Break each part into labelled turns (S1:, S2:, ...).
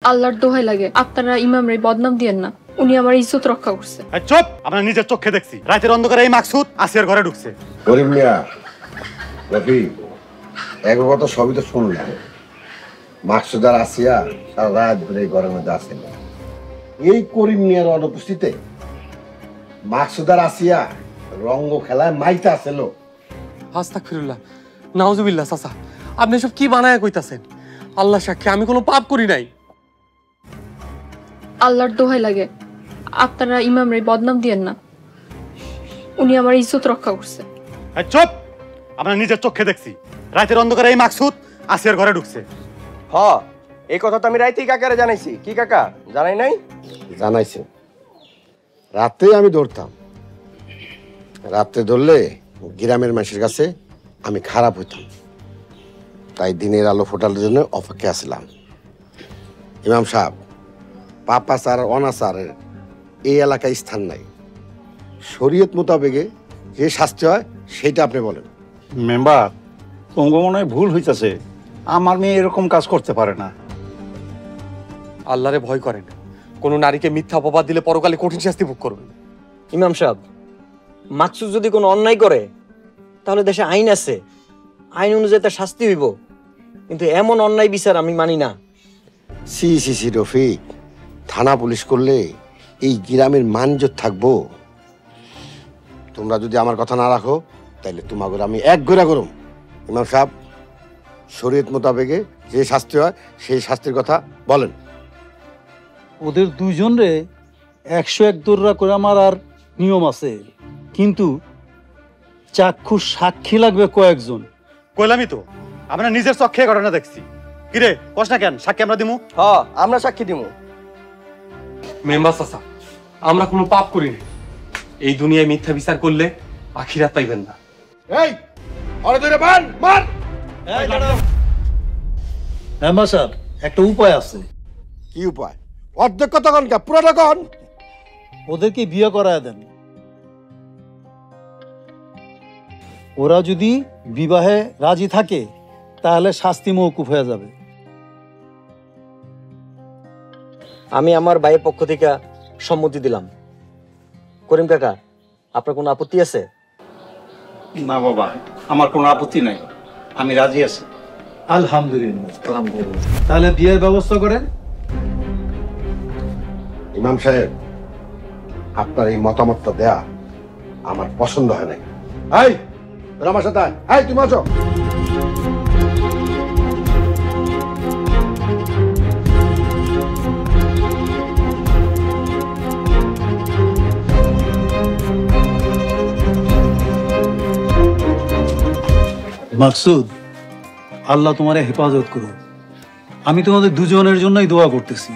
S1: আল্লাহর দোহাই লাগে আপনারা ইমামরে বদনাম দিয়েন না, উনি আমার ইজ্জত রক্ষা করছে।
S2: চুপ! আমরা নিজের চোখে দেখছি রাতের অন্ধকারে এই মাকসুদ আসিয়ার ঘরে ঢুকছে।
S3: করিম মিয়া, রফি, এক কথা সবই তো শুনলাম। মাকসুদ আর আসিয়া সারা রাত ধরে এই ঘরের মধ্যে আসেন। এই করিম মিয়ার অনুপস্থিতিতে মাকসুদ আর আসিয়া রঙ্গ খেলায় মাইতে আসেল।
S4: আস্তাগফিরুল্লাহ, নাউজুবিল্লাহ। চাচা, আপনি সব কি বানায় কইতাছেন? আল্লাহ সাক্ষী, আমি কোনো পাপ করি নাই।
S1: আল্লাহর দোহাই লাগে আপনারা ইমামরে বদনাম দিয়েন না, উনি আমার ইজ্জত রক্ষা করছে।
S2: চুপ! আমরা নিজের চোখে দেখছি রাতের অন্ধকারে এই মাকসুদ আসিয়ার ঘরে ঢুকছে।
S5: এই কথা তো আমি রাইতেই কাকারে জানাইছি। কি কাকা জানাই নাই?
S3: জানাইছে। রাতে আমি দৌড়তাম, রাতে ধরলে গ্রামের মানুষের কাছে আমি খারাপ হইতাম, তাই দিনের আলো ফোটানোর জন্য অপেক্ষা আসলাম। ইমাম সাহেব, পাপাচার অনাচারের এই এলাকায় স্থান নাই। শরীয়ত মোতাবেকে যে শাস্তি হয় সেটা আপনি বলেন।
S6: মেম্বার, তোমার মনে হয় ভুল হইতেছে। আমার মেয়ে এরকম কাজ করতে পারে না।
S4: আল্লাহরে ভয় করেন, কোন নারীকে মিথ্যা অপবাদ দিলে পরকালে কঠিন শাস্তি ভোগ করবেন।
S7: ইমাম সাহেব, মাকসুদ যদি কোনো অন্যায় করে তাহলে দেশে আইন আছে, আইন অনুযায়ী তার শাস্তি হইব, কিন্তু এমন অন্যায় বিচার আমি মানি না।
S3: সি সি সি রফিক, থানা পুলিশ করলে এই গ্রামের মানজত থাকবো? তোমরা যদি আমার কথা না রাখো তাহলে তোমাকে আমি এক গোড়া করুম। ইমাম সাহেব, শরীয়ত মোতাবেকে যে শাস্তি হয় সেই শাস্তির কথা বলেন।
S6: ওদের দুইজনরে 101 দৌড়া করে আমার আর নিয়ম আছে, কিন্তু চাক্ষুষ সাক্ষী লাগবে কয়েকজন।
S2: কইলামই তো, আমরা নিজের চোখে ঘটনা দেখছি। কিরে কস না কেন? সাক্ষী আমরা দিমু।
S5: আমরা সাক্ষী দিমু।
S4: মেম্বার চাচা, আমরা কোনো পাপ করি না। এই দুনিয়ায় মিথ্যা বিচার করলে আখিরাত পাইবেন না।
S3: এই আরে ধরে বান মার।
S6: মেম্বার সাহেব, একটা উপায় আছে।
S3: কি উপায়? অর্ধেক কথা কন, কা পুরোটা কন।
S6: ওদেরকে বিয়ে করায় দেন। ওরা যদি বিবাহে রাজি থাকে তাহলে শাস্তি মওকুফ হয়ে যাবে।
S7: আমি আমার ভাইয়ের পক্ষ থেকে সম্মতি দিলাম। করিম কাকা, আপনার কোনো আপত্তি আছে?
S6: না বাবা, আমার কোনো আপত্তি নাই, আমি রাজি আছি। আলহামদুলিল্লাহ। তাহলে বিয়ের ব্যবস্থা করেন।
S3: ইমাম সাহেব, আপনার এই মতামতটা দেয়া আমার পছন্দ হয় নাই। এই তোরা আমার সাথে আয়। এই তুমি আসো।
S6: মাকসুদ, আল্লাহ তোমারে হেফাজত করুন। আমি তোমাদের দুজনের জন্যই দোয়া করতেছি।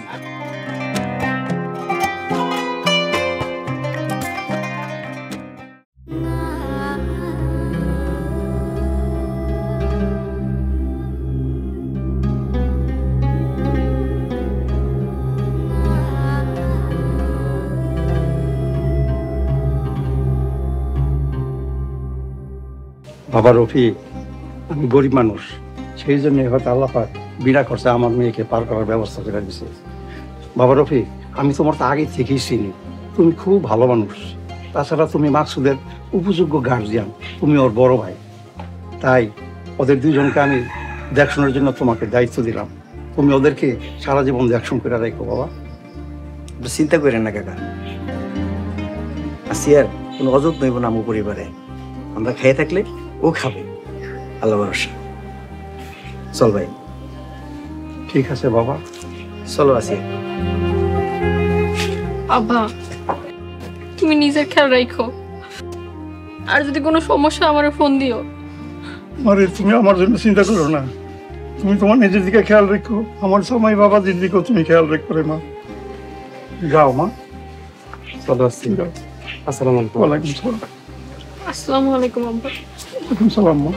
S6: বাবা রফি, আমি গরিব মানুষ, সেই জন্য হয়তো আল্লাহ পাক বিনা খরচে আমার মেয়েকে পার করার ব্যবস্থা করে দিয়েছে। বাবা রফি, আমি তোমার তো আগে থেকেই চিনি, তুমি খুব ভালো মানুষ। তাছাড়া তুমি মাকসুদের উপযোগ্য গার্জিয়ান, তুমি ওর বড় ভাই। তাই ওদের দুজনকে আমি দেখশোনার জন্য তোমাকে দায়িত্ব দিলাম। তুমি ওদেরকে সারা জীবন দেখশন করে রাখো বাবা।
S7: চিন্তা করেন না কাকা, আসিয়ার কোনো অযত্ন হইব না আমার পরিবারে। আমরা খেয়ে থাকলে ও খাবে, আল্লাহ ভরসা। চল ভাই।
S6: ঠিক আছে বাবা,
S7: চলো আসিয়া।
S1: আব্বা, তুমি নিজের খেয়াল রাখো, আর যদি কোনো সমস্যা আমারে ফোন দিও।
S6: আরে তুমি আমার জন্য চিন্তা করো না, তুমি তোমার নিজের দিকে খেয়াল রেখো, আমার সময় বাবাজির দিকেও তুমি খেয়াল রেখো রে মা। যাও মা।
S4: চলো আসছি। আসসালামু আলাইকুম।
S6: ওয়ালাইকুম সালাম।
S1: আসসালামু আলাইকুম আব্বা।
S6: ওয়ালাইকুম সালাম মা।